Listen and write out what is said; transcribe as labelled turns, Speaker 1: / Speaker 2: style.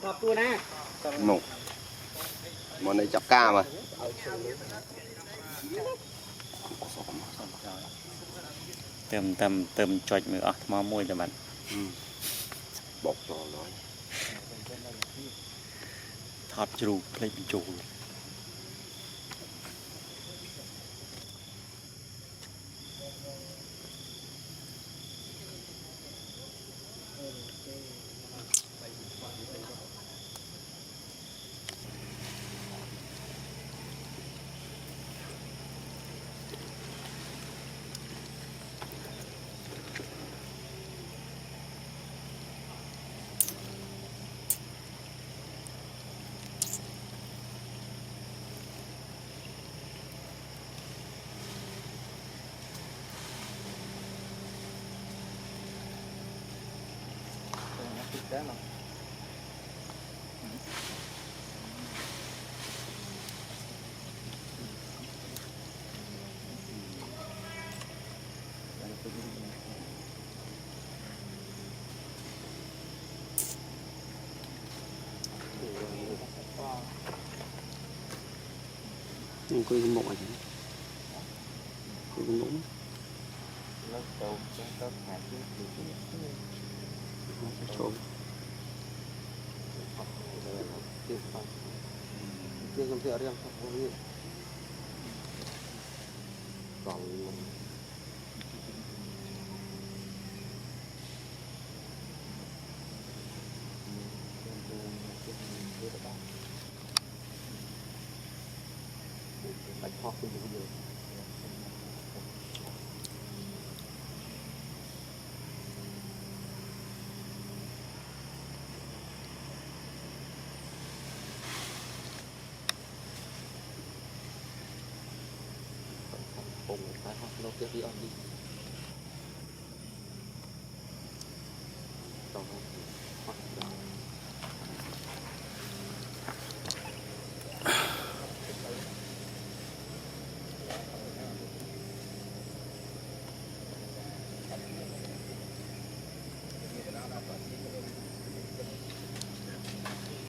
Speaker 1: Thọt tua nè.
Speaker 2: Một món này chọc ca mà
Speaker 3: tầm chọiมืออ่ะมอมวยแต่มัน
Speaker 2: bột cho nói
Speaker 3: ทอดจูเพลงจู
Speaker 1: Đó mà.
Speaker 2: nhưng coi cái mộ này cái mũ
Speaker 1: Nó trâu nó hạt chứ.
Speaker 2: trộn
Speaker 1: Chưa không thể riêng không biết. Còn bạch hoa cũng được. Cùng cái hoa nó tiếp đi on đi. Còn